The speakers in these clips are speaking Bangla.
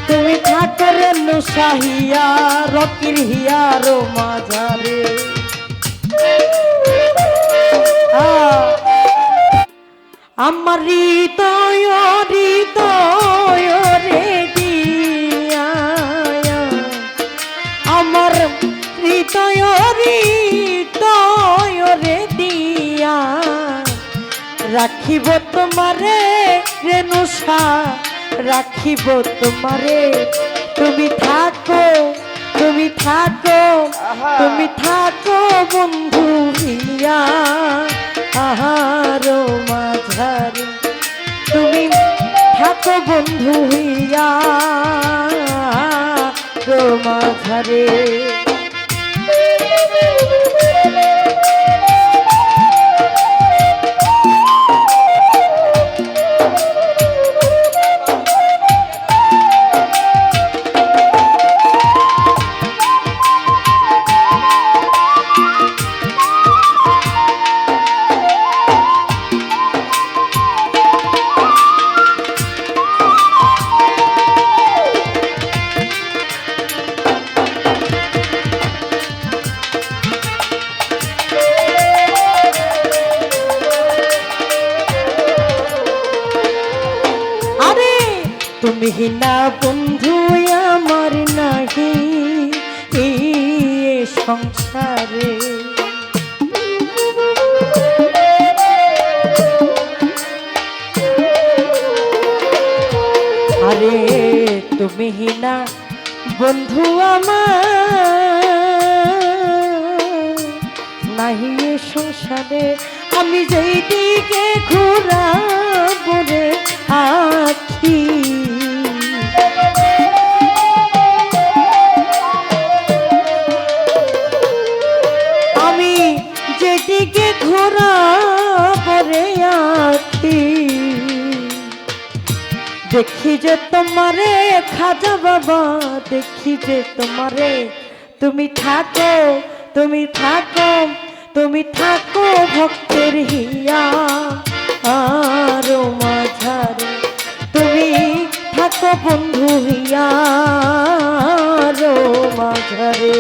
তুমি ঠাকুরের নুসাহিয়া রকির হিয়ারো মাঝারে আমার হৃদয় হৃদয় রে দিয়া আমার হৃদয় হৃদয় রে দিয়া রাখিব তোমারে রেণুষা রাখিব তোমারে তুমি থাকো তুমি থাকো তুমি থাকো বন্ধু হিয়া আহারো মাঝারে তুমি থাকো বন্ধু হিয়া রো মাঝারে তুমি না বন্ধু আমার নাহি সংসারে আরে তুমি না বন্ধু আমার নাহি সংসারে আমি যেই দিকে ঘুরাবো রে আখি আমি যেদিকে ঘোরাবো রে আখি দেখি যে তোমারে খাজা বাবা দেখি যে তোমারে তুমি থাকো তুমি থাকো তুমি থাকো ভক্তের হিয়া আরো মাঝারে তুমি থাকো বন্ধু হিয়া আরো মাঝারে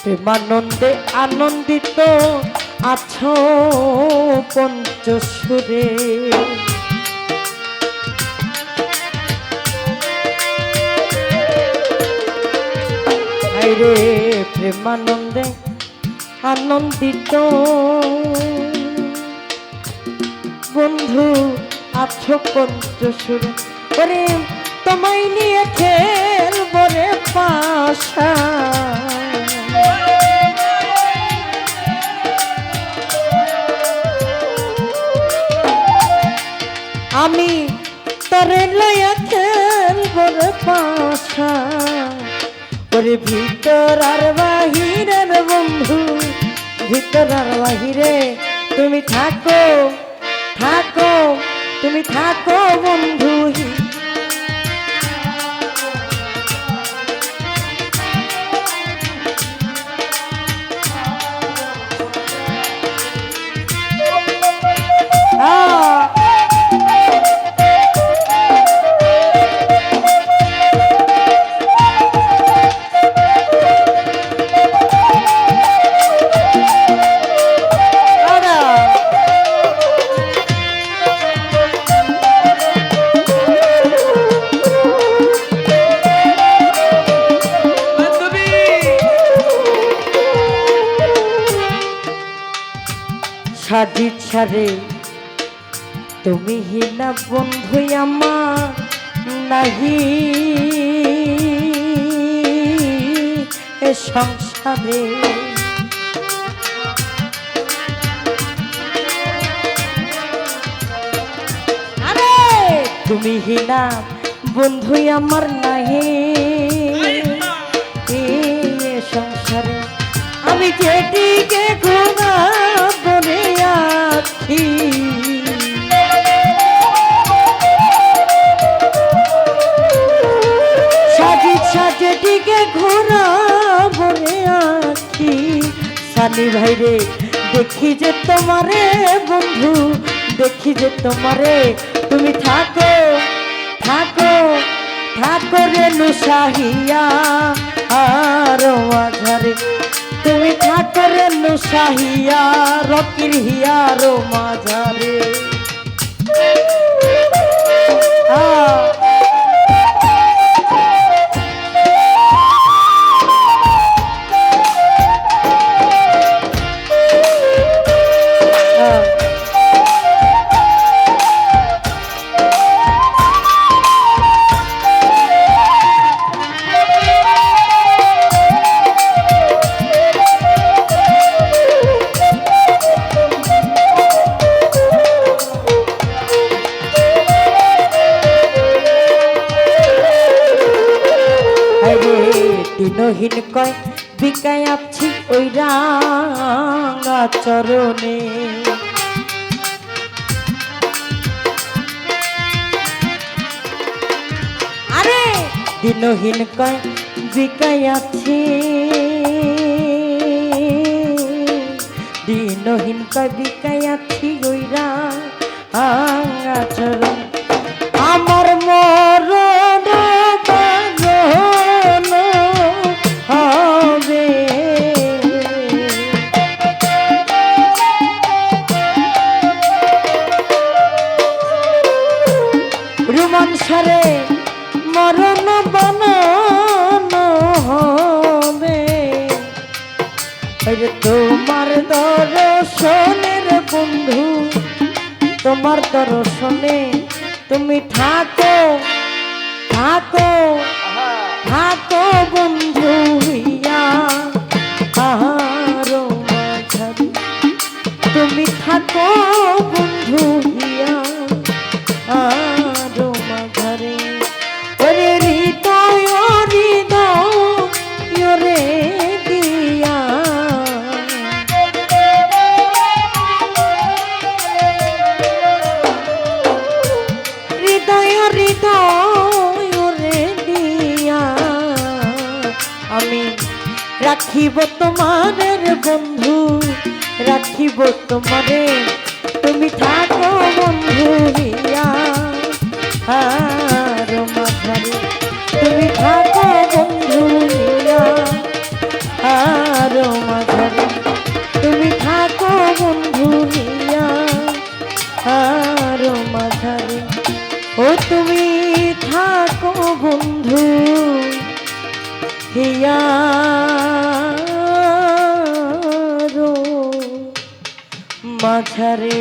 প্রেমানন্দে আনন্দিত আছো পঞ্চসুরে রে প্রেমানন্দে আনন্দিত বন্ধু আছো পঞ্চসুরে ওরে তোমায় নিয়ে খেলবো রে পাশা আমি তরে লয়া খেলবো রে পাশা ওরে ভিতর আর বাহিরের বন্ধু ভিতর আর বাহিরে তুমি থাকো থাকো তুমি থাকো বন্ধু সাজিছারে তুমি হিনা বন্ধু আমার নাহি এ সংসারে তুমি হিনা বন্ধু আমার নাহি সংসারে আমি যেদিকে ঘোরা বলে আছি যেদিকে ঘোরা বলে আছি সানি ভাইরে দেখি যে তোমারে বন্ধু দেখি যে তোমারে তুমি থাকো থাকো থাকো রে নুসাহিয়া আর মাঝারে তুমি থাকো রে নুসাহিয়া রকির হিয়ার মাঝারে দিনহীন কয় বিকায় আছি ওই রাঙা চরণে আরে দিনহীন কয় বিকায় আছি দিনহীন কয় বিকায় আছি ওই রাঙা চরণ আমার মরণ হবে রোমাঞ্চরে মরণ বানানো হবে তোমার দর্শনের বন্ধু তোমার দর্শনে তুমি থাকো থাকো থাকো বন্ধু হইয়া আহারো মাঝারে তুমি থাকো বন্ধু হইয়া আহারো মাঝারে ওরে হৃদয় হৃদয় রে দিয়া হৃদয় হৃদয় রে দিয়া আমি রাখিব তোমাদের বন্ধু রাখিব তোমারে তুমি থাকো বন্ধু হিয়া আর মাঝারে তুমি থাকো বন্ধু হিয়া আর মাঝারে তুমি থাকো বন্ধু হিয়া আর মাঝারে ও তুমি থাকো বন্ধু হিয়ারো মাঝারে।